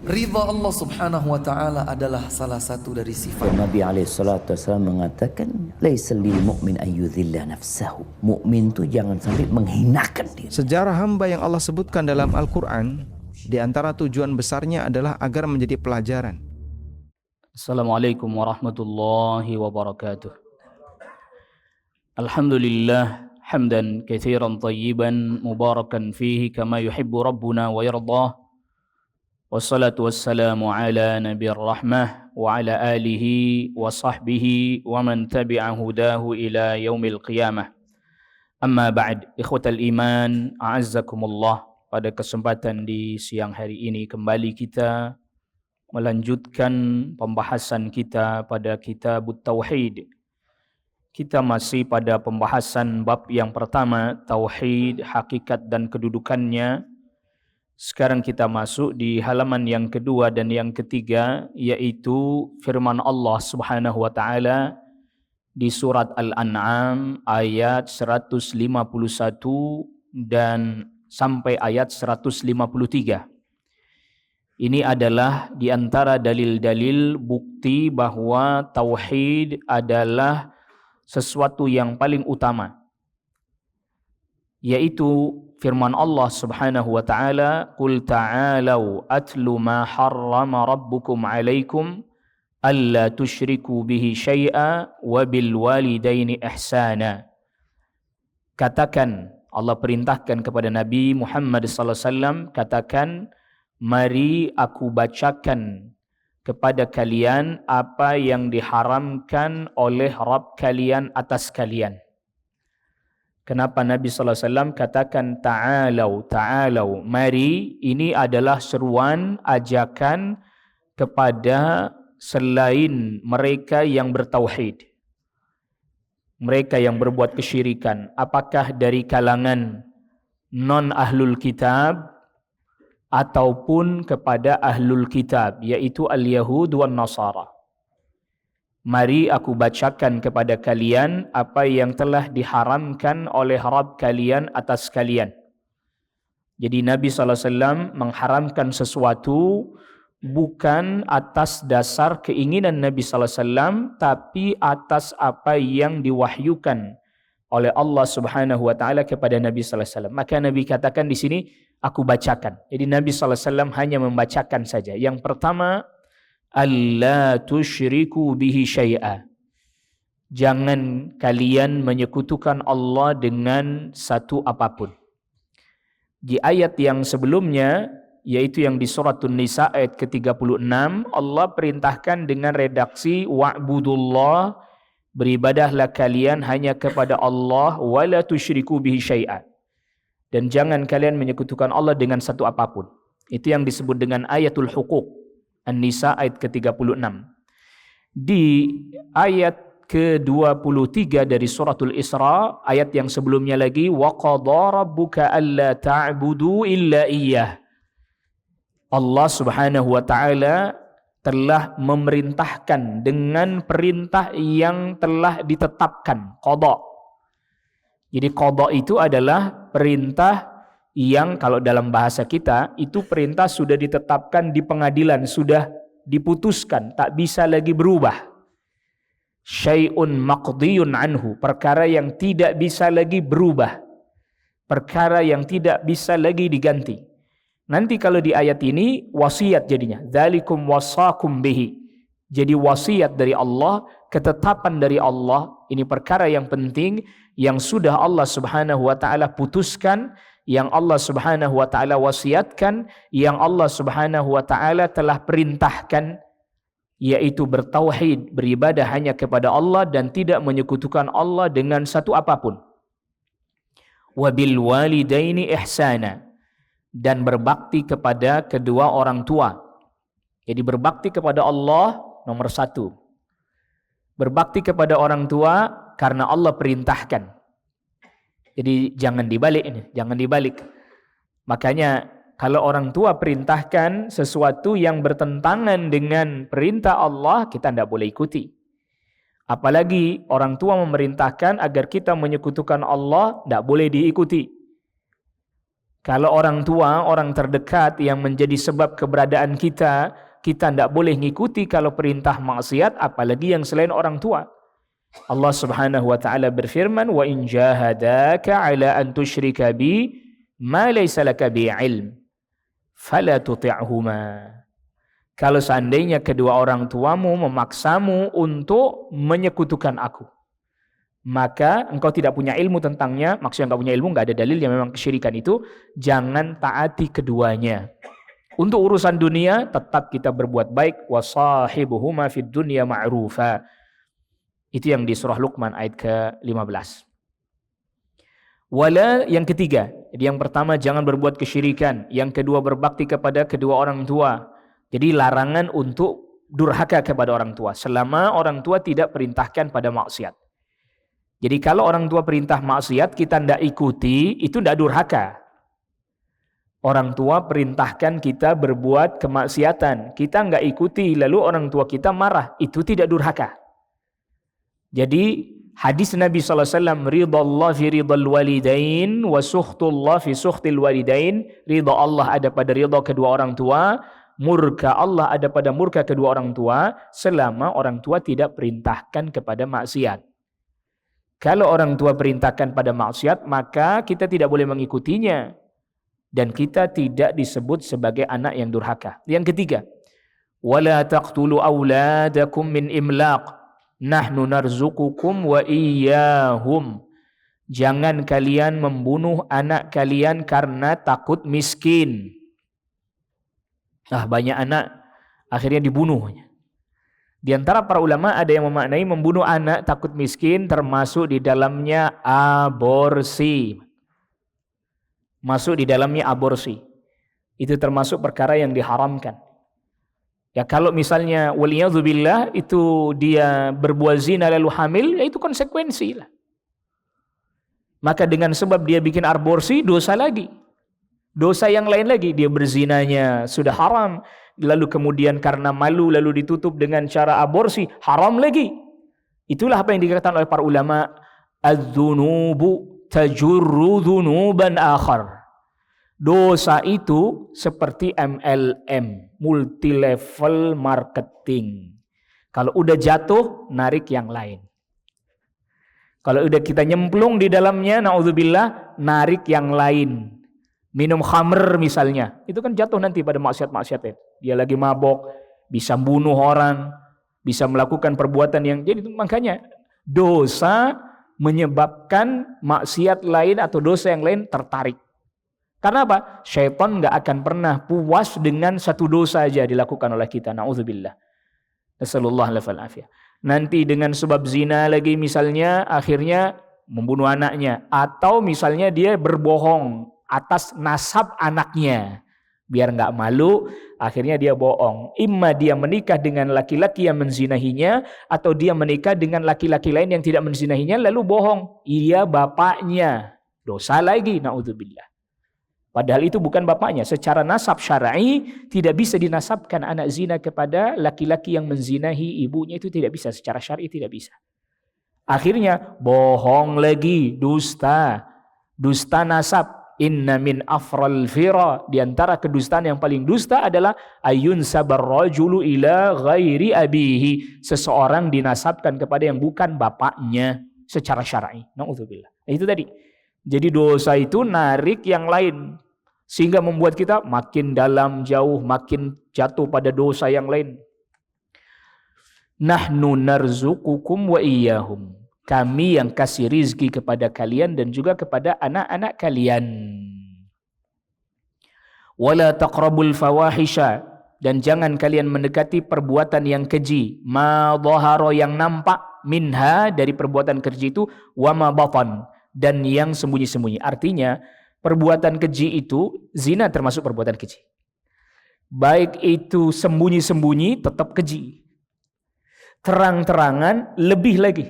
Ridha Allah subhanahu wa ta'ala adalah salah satu dari sifat. Nabi SAW mengatakan, laisa lil mu'min ayyudhilla nafsahu. Mukmin itu jangan sampai menghinakan diri. Sejarah hamba yang Allah sebutkan dalam Al-Quran, di antara tujuan besarnya adalah agar menjadi pelajaran. Assalamualaikum warahmatullahi wabarakatuh. Alhamdulillah hamdan katsiran tayyiban mubarakan fihi kama yuhibbu rabbuna wa yardah. Wassalatu wassalamu ala nabiyir rahmah wa ala alihi wa sahbihi wa man tabi'a hudahu ila yaumil qiyamah. Amma ba'd, ikhwatal iman, a'azzakumullah. Pada kesempatan di siang hari ini kembali kita melanjutkan pembahasan kita pada kitab Tauhid. Kita masih pada pembahasan bab yang pertama, Tauhid, hakikat dan kedudukannya. Sekarang kita masuk di halaman yang kedua dan yang ketiga, yaitu firman Allah Subhanahu wa taala di surat Al-An'am ayat 151 dan sampai ayat 153. Ini adalah di antara dalil-dalil bukti bahwa tauhid adalah sesuatu yang paling utama, yaitu firman Allah Subhanahu wa taala, "Qul ta'alau atlu ma harrama rabbukum 'alaikum alla tusyriku bihi syai'a wa bil walidaini ihsana." Katakan, Allah perintahkan kepada Nabi Muhammad sallallahu alaihi wasallam, katakan, mari aku bacakan kepada kalian apa yang diharamkan oleh Rabb kalian atas kalian. Kenapa Nabi sallallahu alaihi wasallam katakan ta'alau, mari? Ini adalah seruan, ajakan kepada selain mereka yang bertauhid, mereka yang berbuat kesyirikan, apakah dari kalangan non ahlul kitab ataupun kepada ahlul kitab, yaitu al-Yahud wan Nasara. Mari aku bacakan kepada kalian apa yang telah diharamkan oleh Rabb kalian atas kalian. Jadi Nabi SAW mengharamkan sesuatu bukan atas dasar keinginan Nabi SAW, tapi atas apa yang diwahyukan oleh Allah Subhanahu wa taala kepada Nabi SAW. Maka Nabi katakan di sini, aku bacakan. Jadi Nabi SAW hanya membacakan saja. Yang pertama, alla tusyriku bihi syai'a. Jangan kalian menyekutukan Allah dengan satu apapun. Di ayat yang sebelumnya, yaitu yang di surat An-Nisa ayat ke-36, Allah perintahkan dengan redaksi wa'budullah, beribadahlah kalian hanya kepada Allah, wala tusyriku bihi syai'a. Dan jangan kalian menyekutukan Allah dengan satu apapun. Itu yang disebut dengan ayatul huquq. An-Nisa ayat ke-36. Di ayat ke-23 dari suratul Isra, ayat yang sebelumnya lagi, wa qadha rabbuka alla ta'budu illa iyyah. Allah Subhanahu wa taala telah memerintahkan dengan perintah yang telah ditetapkan, qadha. Jadi qadha itu adalah perintah yang kalau dalam bahasa kita itu perintah sudah ditetapkan di pengadilan, sudah diputuskan, tak bisa lagi berubah. Syai'un maqdiyun anhu, perkara yang tidak bisa lagi berubah, perkara yang tidak bisa lagi diganti. Nanti kalau di ayat ini wasiat jadinya, dzalikum wasaqum bihi. Jadi wasiat dari Allah, ketetapan dari Allah, ini perkara yang penting yang sudah Allah Subhanahu wa taala putuskan, yang Allah Subhanahu wa taala wasiatkan, yang Allah Subhanahu wa taala telah perintahkan, yaitu bertauhid, beribadah hanya kepada Allah dan tidak menyekutukan Allah dengan satu apapun. Wa bil walidaini ihsana, dan berbakti kepada kedua orang tua. Jadi berbakti kepada Allah nomor satu. Berbakti kepada orang tua karena Allah perintahkan. Jadi jangan dibalik ini, jangan dibalik. Makanya kalau orang tua perintahkan sesuatu yang bertentangan dengan perintah Allah, kita tidak boleh ikuti. Apalagi orang tua memerintahkan agar kita menyekutukan Allah, tidak boleh diikuti. Kalau orang tua, orang terdekat yang menjadi sebab keberadaan kita tidak boleh ngikuti kalau perintah maksiat, apalagi yang selain orang tua. Allah Subhanahu wa taala berfirman, "Wa in jahadaka 'ala an tusyrika bi ma laysa laka bi 'ilm, fala tuti'huma." Kalau seandainya kedua orang tuamu memaksamu untuk menyekutukan aku, maka engkau tidak punya ilmu tentangnya, maksudnya enggak punya ilmu, enggak ada dalil yang memang kesyirikan itu, jangan taati keduanya. Untuk urusan dunia tetap kita berbuat baik, wasahibuhuma fid dunya ma'rufa. Itu yang di surah Luqman ayat ke-15. Wala yang ketiga. Jadi yang pertama jangan berbuat kesyirikan, yang kedua berbakti kepada kedua orang tua. Jadi larangan untuk durhaka kepada orang tua selama orang tua tidak perintahkan pada maksiat. Jadi kalau orang tua perintah maksiat kita tidak ikuti, itu tidak durhaka. Orang tua perintahkan kita berbuat kemaksiatan, kita nggak ikuti, lalu orang tua kita marah, itu tidak durhaka. Jadi hadis Nabi SAW, ridallah fi ridal walidain wa suhtullah fi suhtil walidain. Ridha Allah ada pada ridha kedua orang tua, murka Allah ada pada murka kedua orang tua, selama orang tua tidak perintahkan kepada maksiat. Kalau orang tua perintahkan pada maksiat, maka kita tidak boleh mengikutinya. Dan kita tidak disebut sebagai anak yang durhaka. Yang ketiga, wala taqtulu auladakum min imlaq. Nahnu narzukukum wa iyyahum. Jangan kalian membunuh anak kalian karena takut miskin. Banyak anak akhirnya dibunuhnya. Di antara para ulama ada yang memaknai membunuh anak takut miskin termasuk di dalamnya aborsi. Masuk di dalamnya aborsi. Itu termasuk perkara yang diharamkan. Ya kalau misalnya waliyadzubillah itu dia berbuat zina lalu hamil, ya itu konsekuensi lah. Maka dengan sebab dia bikin aborsi, dosa lagi. Dosa yang lain lagi, dia berzinanya sudah haram, lalu kemudian karena malu lalu ditutup dengan cara aborsi, haram lagi. Itulah apa yang dikatakan oleh para ulama, adz-dzunubu tajurru dzunuban akhar. Dosa itu seperti MLM, multi level marketing. Kalau udah jatuh, narik yang lain. Kalau udah kita nyemplung di dalamnya, naudzubillah, narik yang lain. Minum khamr misalnya, itu kan jatuh nanti pada maksiat-maksiatnya. Dia lagi mabok, bisa bunuh orang, bisa melakukan perbuatan yang jadi makanya dosa menyebabkan maksiat lain atau dosa yang lain tertarik. Karena apa? Syaitan nggak akan pernah puas dengan satu dosa aja dilakukan oleh kita. Na'udzubillah. Nasallallahu alaihi wasallam. Nanti dengan sebab zina lagi misalnya akhirnya membunuh anaknya. Atau misalnya dia berbohong atas nasab anaknya. Biar nggak malu, akhirnya dia bohong. Imma dia menikah dengan laki-laki yang menzinahinya, atau dia menikah dengan laki-laki lain yang tidak menzinahinya lalu bohong. Iya bapaknya. Dosa lagi, na'udzubillah. Padahal itu bukan bapaknya. Secara nasab syar'i tidak bisa dinasabkan anak zina kepada laki-laki yang menzinahi ibunya, itu tidak bisa. Secara syar'i tidak bisa. Akhirnya bohong lagi, dusta. Dusta nasab. Inna min afral fira. Di antara kedustaan yang paling dusta adalah ayun sabar rajulu ila ghairi abihi. Seseorang dinasabkan kepada yang bukan bapaknya secara syar'i. Na'udzubillah. Itu tadi. Jadi dosa itu narik yang lain. Sehingga membuat kita makin dalam jauh, makin jatuh pada dosa yang lain. Nahnu narzukukum wa iyyahum. Kami yang kasih rizki kepada kalian dan juga kepada anak-anak kalian. Wala taqrabul fawahisha. Dan jangan kalian mendekati perbuatan yang keji. Ma dhahara yang nampak minha dari perbuatan keji itu. Wa ma batan. Dan yang sembunyi-sembunyi. Artinya perbuatan keji itu, zina termasuk perbuatan keji. Baik itu sembunyi-sembunyi tetap keji. Terang-terangan lebih lagi.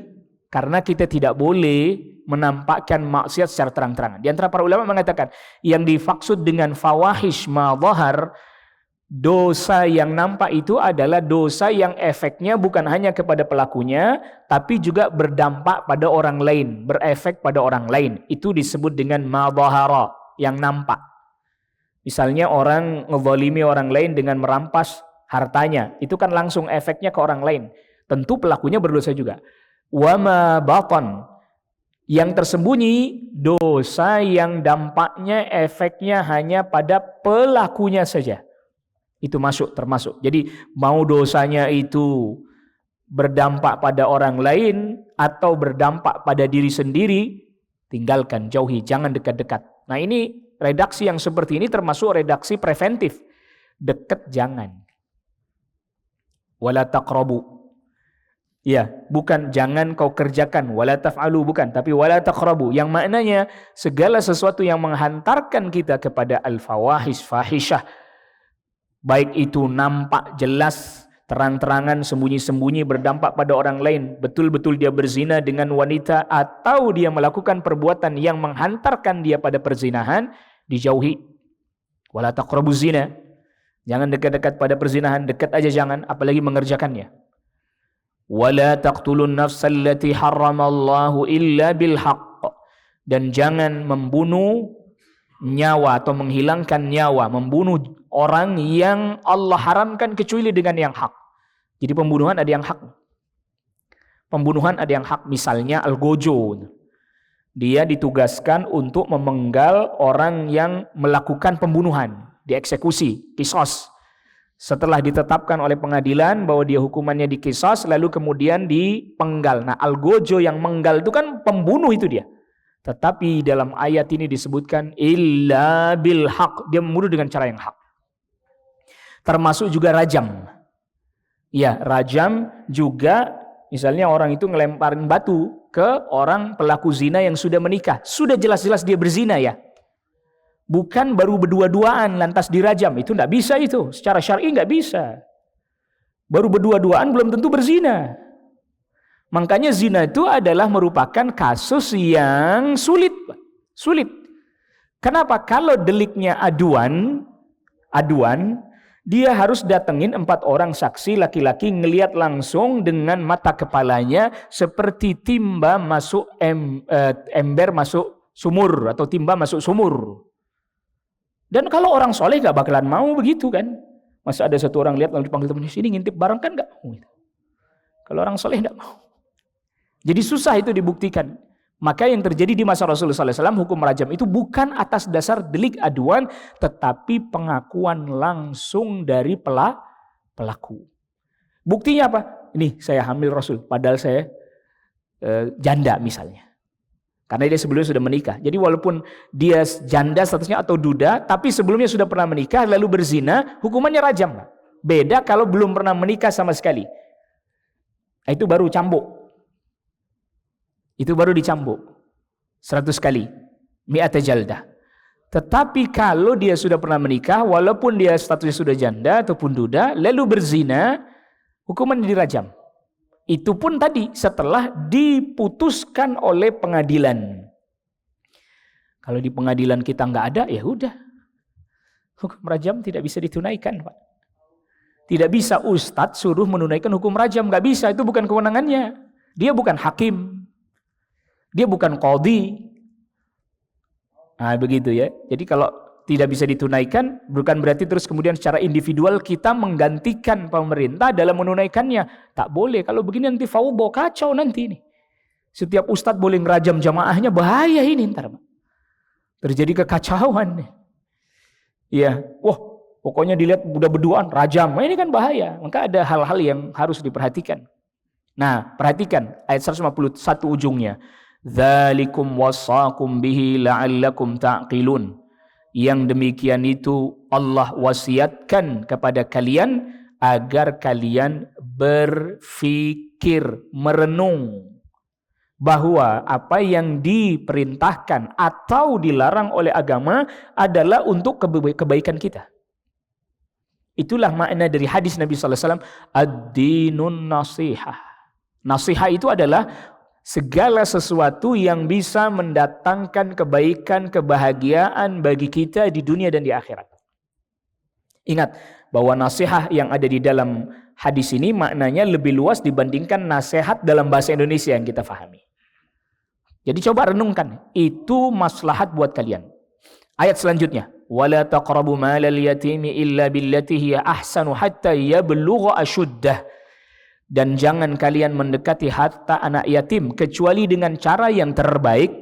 Karena kita tidak boleh menampakkan maksiat secara terang-terangan. Di antara para ulama mengatakan, yang dimaksud dengan fawahish ma dhahar, dosa yang nampak itu adalah dosa yang efeknya bukan hanya kepada pelakunya, tapi juga berdampak pada orang lain, berefek pada orang lain. Itu disebut dengan ma dhahara, yang nampak. Misalnya orang ngezalimi orang lain dengan merampas hartanya, itu kan langsung efeknya ke orang lain. Tentu pelakunya berdosa juga. Wa ma batan, yang tersembunyi, dosa yang dampaknya, efeknya hanya pada pelakunya saja. Itu termasuk. Jadi mau dosanya itu berdampak pada orang lain atau berdampak pada diri sendiri, tinggalkan, jauhi, jangan dekat-dekat. Nah ini redaksi yang seperti ini termasuk redaksi preventif. Dekat jangan. Wala taqrabu. Ya, bukan jangan kau kerjakan, wala taf'alu, bukan, tapi wala taqrabu, yang maknanya segala sesuatu yang menghantarkan kita kepada al-fawahish, fahisyah, baik itu nampak jelas, terang-terangan, sembunyi-sembunyi, berdampak pada orang lain, betul-betul dia berzina dengan wanita, atau dia melakukan perbuatan yang menghantarkan dia pada perzinahan, dijauhi. Wala taqrabu zina, jangan dekat-dekat pada perzinahan, dekat aja jangan, apalagi mengerjakannya. Wala taqtulun nafsal lati harramallahu illa bil haqq, dan jangan membunuh nyawa atau menghilangkan nyawa, membunuh orang yang Allah haramkan kecuali dengan yang hak. Jadi pembunuhan ada yang hak. Pembunuhan ada yang hak, misalnya al-gojo. Dia ditugaskan untuk memenggal orang yang melakukan pembunuhan, dieksekusi, kisos. Setelah ditetapkan oleh pengadilan bahwa dia hukumannya dikisos, lalu kemudian dipenggal. Nah, al-gojo yang menggal itu kan pembunuh itu dia. Tetapi dalam ayat ini disebutkan illa bil haq, dia membunuh dengan cara yang hak. Termasuk juga rajam. Ya, rajam juga misalnya orang itu ngelemparin batu ke orang pelaku zina yang sudah menikah. Sudah jelas-jelas dia berzina ya. Bukan baru berdua-duaan lantas dirajam, itu enggak bisa itu. Secara syar'i enggak bisa. Baru berdua-duaan belum tentu berzina. Makanya zina itu adalah merupakan kasus yang sulit. Sulit. Kenapa? Kalau deliknya aduan, dia harus datengin 4 orang saksi laki-laki ngelihat langsung dengan mata kepalanya seperti timba masuk ember masuk sumur atau timba masuk sumur. Dan kalau orang soleh gak bakalan mau begitu kan. Masa ada satu orang lihat lalu dipanggil temannya, sini ngintip barang kan gak mau. Kalau orang soleh gak mau. Jadi susah itu dibuktikan. Maka yang terjadi di masa Rasulullah SAW, hukum rajam itu bukan atas dasar delik aduan, tetapi pengakuan langsung dari pelaku. Buktinya apa? Ini saya hamil Rasul, padahal saya janda misalnya. Karena dia sebelumnya sudah menikah. Jadi walaupun dia janda statusnya atau duda, tapi sebelumnya sudah pernah menikah lalu berzina, hukumannya rajam. Beda kalau belum pernah menikah sama sekali. Itu baru cambuk. Itu baru dicambuk 100 kali, mi'ata jaldah. Tetapi kalau dia sudah pernah menikah, walaupun dia statusnya sudah janda ataupun duda, lalu berzina, hukuman dirajam. Itu pun tadi setelah diputuskan oleh pengadilan. Kalau di pengadilan kita nggak ada, ya udah. Hukum rajam tidak bisa ditunaikan, Pak. Tidak bisa ustadz suruh menunaikan hukum rajam, nggak bisa. Itu bukan kewenangannya. Dia bukan hakim. Dia bukan qadhi. Nah, begitu ya. Jadi kalau tidak bisa ditunaikan, bukan berarti terus kemudian secara individual kita menggantikan pemerintah dalam menunaikannya. Tak boleh. Kalau begini nanti faudo, kacau nanti ini. Setiap ustadz boleh ngerajam jamaahnya, bahaya ini ntar. Terjadi kekacauan. Iya. Wah, pokoknya dilihat udah berduaan, rajam. Nah, ini kan bahaya. Maka ada hal-hal yang harus diperhatikan. Nah, perhatikan ayat 151 ujungnya. Dzalikum wasaqum bihi la'allakum ta'qilun. Yang demikian itu Allah wasiatkan kepada kalian agar kalian berfikir, merenung bahwa apa yang diperintahkan atau dilarang oleh agama adalah untuk kebaikan kita. Itulah makna dari hadis Nabi sallallahu alaihi wasallam, ad-dinun nasihah. Nasihah itu adalah segala sesuatu yang bisa mendatangkan kebaikan, kebahagiaan bagi kita di dunia dan di akhirat. Ingat bahwa nasihat yang ada di dalam hadis ini maknanya lebih luas dibandingkan nasihat dalam bahasa Indonesia yang kita fahami. Jadi coba renungkan, itu maslahat buat kalian. Ayat selanjutnya, wala taqrabu malal yatimi illa billati hiya ahsanu hatta yablugha ashuddah. Dan jangan kalian mendekati harta anak yatim kecuali dengan cara yang terbaik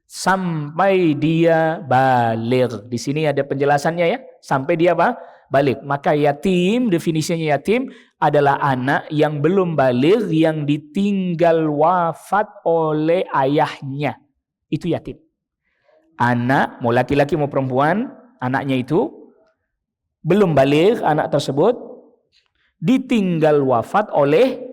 sampai dia baligh. Di sini ada penjelasannya ya, sampai dia apa? Baligh. Maka yatim, definisinya yatim adalah anak yang belum baligh yang ditinggal wafat oleh ayahnya. Itu yatim. Anak, mau laki-laki mau perempuan, anaknya itu belum baligh, anak tersebut ditinggal wafat oleh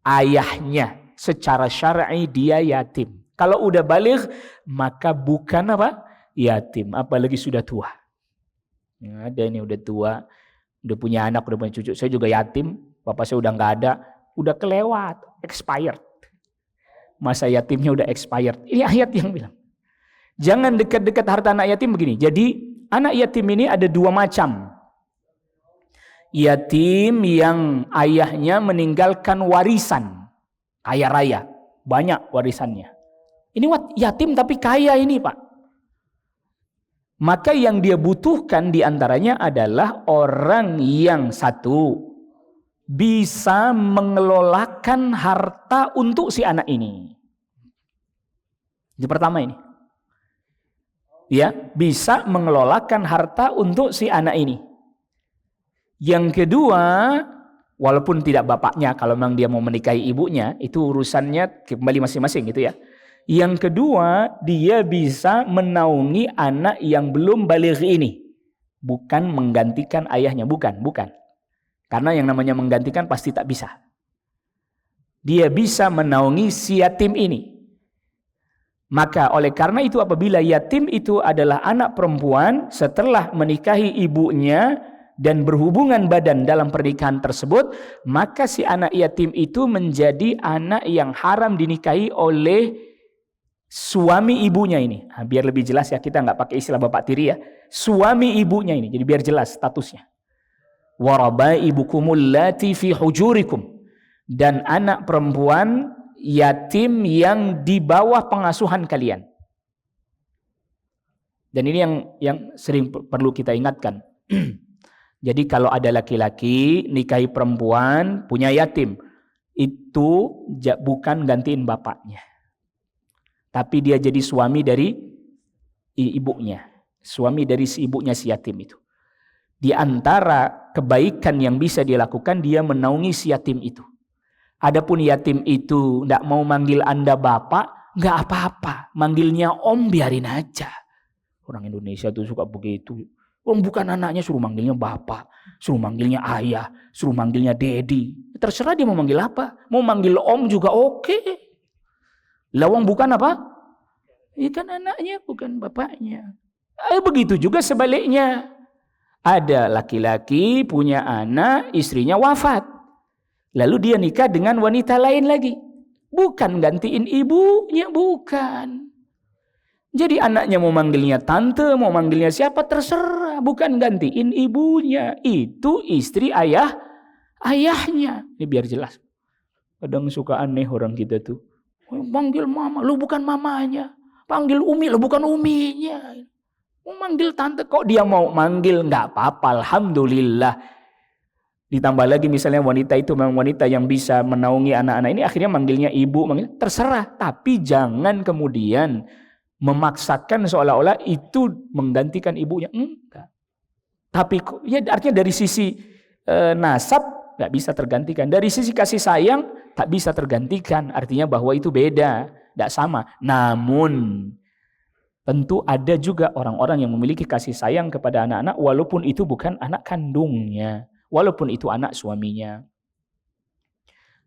ayahnya. Secara syar'i dia yatim. Kalau udah baligh maka bukan apa? Yatim, apalagi sudah tua. Ya, ada ini udah tua, udah punya anak, udah punya cucu. Saya juga yatim, bapak saya udah nggak ada, udah kelewat, expired. Masa yatimnya udah expired. Ini ayat yang bilang. Jangan dekat-dekat harta anak yatim begini. Jadi anak yatim ini ada dua macam. Yatim yang ayahnya meninggalkan warisan, kaya raya, banyak warisannya. Ini yatim tapi kaya ini Pak. Maka yang dia butuhkan diantaranya adalah orang yang satu, bisa mengelolakan harta untuk si anak ini. Yang pertama ini. Ya, bisa mengelolakan harta untuk si anak ini. Yang kedua, walaupun tidak bapaknya, kalau memang dia mau menikahi ibunya, itu urusannya kembali masing-masing gitu ya. Yang kedua, dia bisa menaungi anak yang belum baligh ini. Bukan menggantikan ayahnya, bukan. Karena yang namanya menggantikan pasti tak bisa. Dia bisa menaungi si yatim ini. Maka oleh karena itu apabila yatim itu adalah anak perempuan setelah menikahi ibunya dan berhubungan badan dalam pernikahan tersebut, maka si anak yatim itu menjadi anak yang haram dinikahi oleh suami ibunya ini. Nah, biar lebih jelas ya, kita nggak pakai istilah bapak tiri ya. Suami ibunya ini, jadi biar jelas statusnya. Warabaibukumul lati fi hujurikum. Dan anak perempuan yatim yang di bawah pengasuhan kalian. Dan ini yang sering perlu kita ingatkan. Jadi kalau ada laki-laki nikahi perempuan punya yatim, itu bukan gantiin bapaknya. Tapi dia jadi suami dari ibunya. Suami dari si ibunya si yatim itu. Di antara kebaikan yang bisa dia lakukan, dia menaungi si yatim itu. Adapun yatim itu tidak mau manggil Anda bapak, nggak apa-apa. Manggilnya om, biarin aja. Orang Indonesia tuh suka begitu. Bukan anaknya suruh manggilnya bapak, suruh manggilnya ayah, suruh manggilnya daddy. Terserah dia mau manggil apa. Mau manggil om juga oke. Lawang bukan apa? Ikan anaknya, bukan bapaknya. Begitu juga sebaliknya. Ada laki-laki punya anak, istrinya wafat. Lalu dia nikah dengan wanita lain lagi. Bukan gantiin ibunya, bukan. Jadi anaknya mau manggilnya tante, mau manggilnya siapa terserah, bukan gantiin ibunya. Itu istri ayahnya. Ini biar jelas. Kadang suka aneh orang kita tuh. Panggil mama, lu bukan mamanya. Panggil umi, lu bukan uminya. Mau manggil tante, kok dia mau manggil, nggak apa-apa, alhamdulillah. Ditambah lagi misalnya wanita itu memang wanita yang bisa menaungi anak-anak ini, akhirnya manggilnya ibu, terserah. Tapi jangan kemudian memaksakan seolah-olah itu menggantikan ibunya. Enggak. Tapi ya artinya dari sisi nasab nggak bisa tergantikan. Dari sisi kasih sayang tak bisa tergantikan. Artinya bahwa itu beda, tidak sama. Namun tentu ada juga orang-orang yang memiliki kasih sayang kepada anak-anak walaupun itu bukan anak kandungnya, walaupun itu anak suaminya.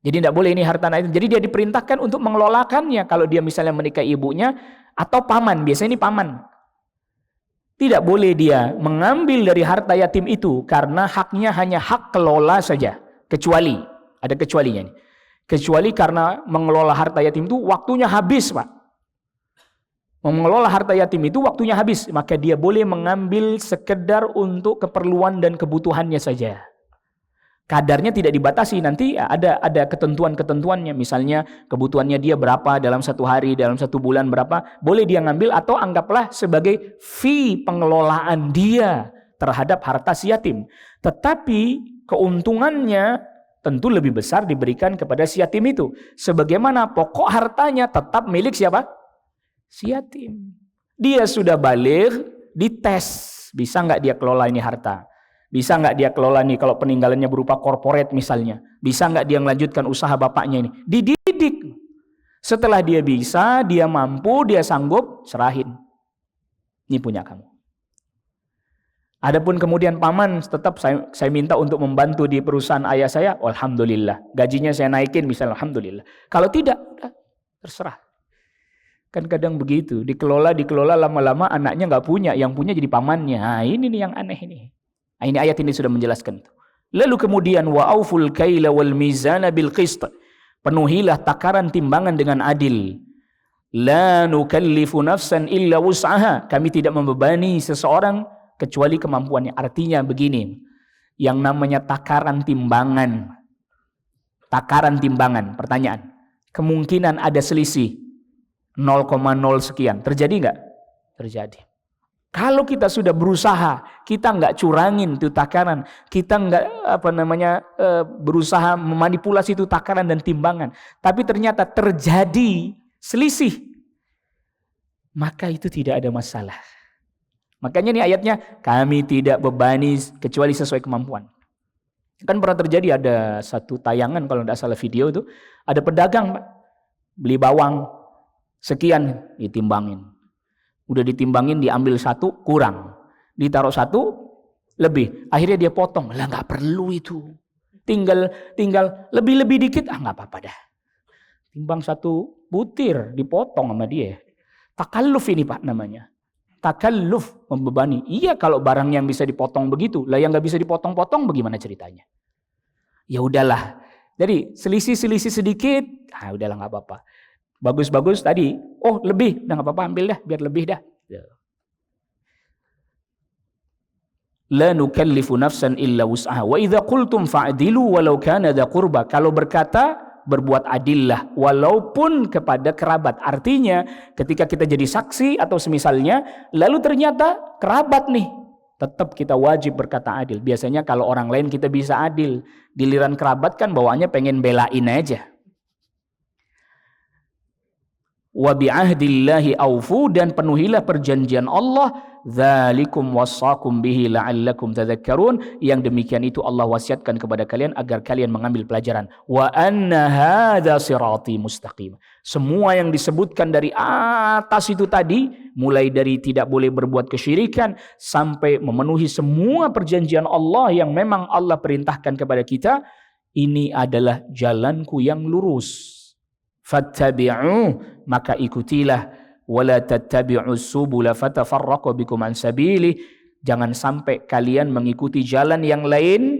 Jadi tidak boleh ini harta anak itu. Jadi dia diperintahkan untuk mengelolakannya. Kalau dia misalnya menikahi ibunya atau paman, biasanya ini paman. Tidak boleh dia mengambil dari harta yatim itu karena haknya hanya hak kelola saja. Kecuali, ada kecualinya nih. Kecuali karena mengelola harta yatim itu waktunya habis, Pak. Mengelola harta yatim itu waktunya habis, maka dia boleh mengambil sekedar untuk keperluan dan kebutuhannya saja. Kadarnya tidak dibatasi, nanti ada ketentuan-ketentuannya. Misalnya kebutuhannya dia berapa dalam satu hari, dalam satu bulan berapa, boleh dia ngambil atau anggaplah sebagai fee pengelolaan dia terhadap harta si yatim. Tetapi keuntungannya tentu lebih besar diberikan kepada si yatim itu. Sebagaimana pokok hartanya tetap milik siapa? Si yatim. Dia sudah baligh, dites. Bisa nggak dia kelola ini harta? Bisa nggak dia kelola nih kalau peninggalannya berupa korporat misalnya? Bisa nggak dia melanjutkan usaha bapaknya ini? Dididik. Setelah dia bisa, dia mampu, dia sanggup, serahin. Ini punya kamu. Adapun kemudian paman tetap saya minta untuk membantu di perusahaan ayah saya, alhamdulillah. Gajinya saya naikin misalnya, alhamdulillah. Kalau tidak, udah, terserah. Kan kadang begitu, dikelola lama-lama anaknya nggak punya, yang punya jadi pamannya. Nah, ini nih yang aneh ini. Nah, ini ayat ini sudah menjelaskan. Lalu kemudian wa auful kaila wal mizana bil qist. Penuhilah takaran timbangan dengan adil. La nukallifu nafsan illa wus'aha. Kami tidak membebani seseorang kecuali kemampuannya. Artinya begini, yang namanya takaran timbangan. Takaran timbangan, pertanyaan. Kemungkinan ada selisih 0,0 sekian. Terjadi nggak? Terjadi. Kalau kita sudah berusaha, kita nggak curangin itu takaran, kita nggak berusaha memanipulasi itu takaran dan timbangan, tapi ternyata terjadi selisih, maka itu tidak ada masalah. Makanya nih ayatnya, kami tidak bebani kecuali sesuai kemampuan. Kan pernah terjadi ada satu tayangan kalau tidak salah video itu, ada pedagang Pak, beli bawang sekian ditimbangin. Udah ditimbangin, diambil satu, kurang. Ditaruh satu, lebih. Akhirnya dia potong. Lah nggak perlu itu. Tinggal lebih-lebih dikit, nggak apa-apa dah. Timbang satu butir, dipotong sama dia. Takalluf ini Pak namanya. Takalluf, membebani. Iya kalau barang yang bisa dipotong begitu. Lah yang nggak bisa dipotong-potong bagaimana ceritanya? Ya udahlah. Jadi selisih sedikit, udahlah nggak apa-apa. Bagus-bagus tadi, oh lebih, udah gak apa-apa ambil dah, biar lebih dah. La nukallifu nafsan illa wus'aha wa idza qultum fa'dilu walau kana dza qurba. Kalau berkata, berbuat adillah walaupun kepada kerabat. Artinya ketika kita jadi saksi atau semisalnya, lalu ternyata kerabat nih, tetap kita wajib berkata adil. Biasanya kalau orang lain kita bisa adil, giliran kerabat kan bawaannya pengen belain aja. Wa bi'ahdillahi aufu, dan penuhilah perjanjian Allah. Dzalikum wassaqum bihi la'allakum tadhakkarun. Yang demikian itu Allah wasiatkan kepada kalian agar kalian mengambil pelajaran. Wa anna hadza sirati mustaqim. Semua yang disebutkan dari atas itu tadi, mulai dari tidak boleh berbuat kesyirikan sampai memenuhi semua perjanjian Allah yang memang Allah perintahkan kepada kita, ini adalah jalanku yang lurus. Fattabi'u, maka ikutilah, wala tattabi'us subula fatafarraqu bikum an sabili. Jangan sampai kalian mengikuti jalan yang lain,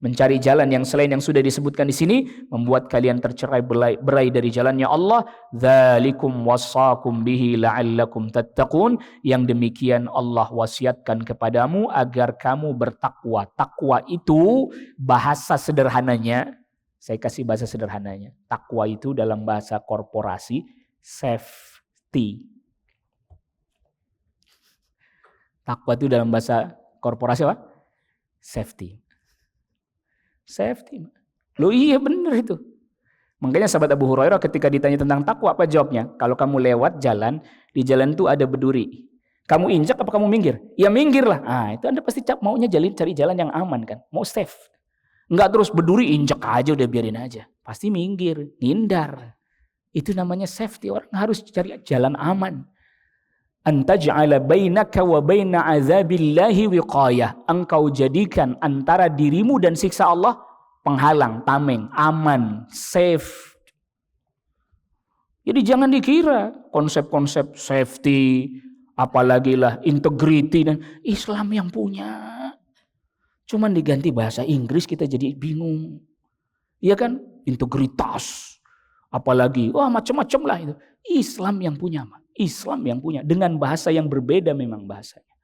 mencari jalan yang selain yang sudah disebutkan di sini, membuat kalian tercerai berai dari jalannya Allah. Dzalikum wassaqum bihi la'allakum tattaqun. Yang demikian Allah wasiatkan kepadamu agar kamu bertakwa. Takwa itu bahasa sederhananya, saya kasih bahasa sederhananya. Takwa itu dalam bahasa korporasi safety. Takwa itu dalam bahasa korporasi apa? Safety. Safety. Loh iya benar itu. Makanya sahabat Abu Hurairah ketika ditanya tentang takwa, apa jawabnya? Kalau kamu lewat jalan, di jalan itu ada berduri. Kamu injak apa kamu minggir? Ya minggir lah. Itu Anda pasti maunya cari jalan yang aman kan? Mau safe. Enggak terus berduri injak aja udah biarin aja. Pasti minggir, ngindar. Itu namanya safety. Orang harus cari jalan aman. Antaj'ala bainaka wa baina azabillahi wiqayah. Engkau jadikan antara dirimu dan siksa Allah penghalang, tameng, aman, safe. Jadi jangan dikira konsep-konsep safety, apalagi lah integrity dan Islam yang punya. Cuman diganti bahasa Inggris kita jadi bingung. Iya kan? Integritas. Apalagi, macam-macam lah itu. Islam yang punya. Islam yang punya. Dengan bahasa yang berbeda memang bahasanya.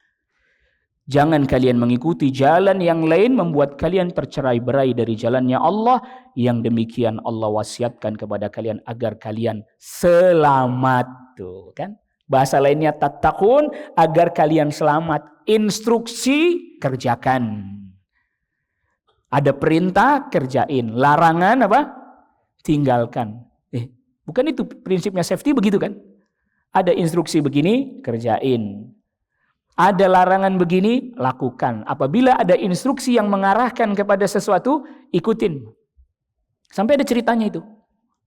Jangan kalian mengikuti jalan yang lain membuat kalian tercerai-berai dari jalannya Allah. Yang demikian Allah wasiatkan kepada kalian agar kalian selamat. Tuh kan? Bahasa lainnya tattaqun, agar kalian selamat. Instruksi kerjakan. Ada perintah kerjain, larangan apa? Tinggalkan. Bukan itu prinsipnya safety begitu kan? Ada instruksi begini, kerjain. Ada larangan begini, lakukan. Apabila ada instruksi yang mengarahkan kepada sesuatu, ikutin. Sampai ada ceritanya itu.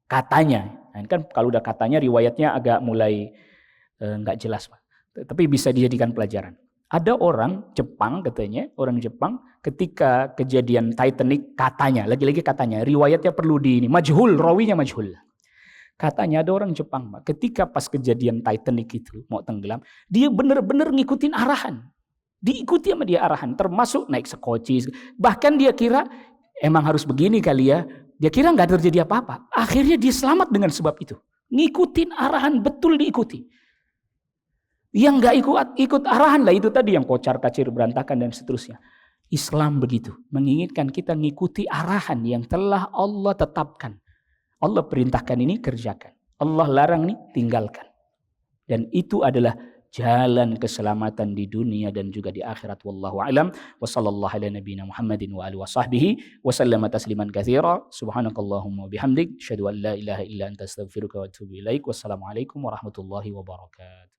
Katanya. Nah, kan kalau udah katanya riwayatnya agak mulai nggak jelas. Tapi bisa dijadikan pelajaran. Ada orang Jepang katanya, orang Jepang ketika kejadian Titanic katanya, lagi-lagi katanya, riwayatnya perlu majhul, rawinya majhul. Katanya ada orang Jepang, ketika pas kejadian Titanic itu mau tenggelam, dia benar-benar ngikutin arahan. Diikuti sama dia arahan, termasuk naik sekoci. Bahkan dia kira emang harus begini kali ya. Dia kira nggak terjadi apa-apa. Akhirnya dia selamat dengan sebab itu. Ngikutin arahan, betul diikuti. Yang nggak ikut arahan lah itu tadi yang kocar-kacir, berantakan dan seterusnya. Islam begitu, menginginkan kita ngikuti arahan yang telah Allah tetapkan. Allah perintahkan ini, kerjakan. Allah larang ini, tinggalkan. Dan itu adalah jalan keselamatan di dunia dan juga di akhirat. Wallahu a'lam. Wa sallallahu ala nabiyyina Muhammadin wa alihi wa sahbihi wa sallama tasliman katsira. Subhanakallahumma wa bihamdik, asyhadu an la ilaha illa anta astaghfiruka wa atubu ilaik. Wassalamualaikum warahmatullahi wabarakatuh.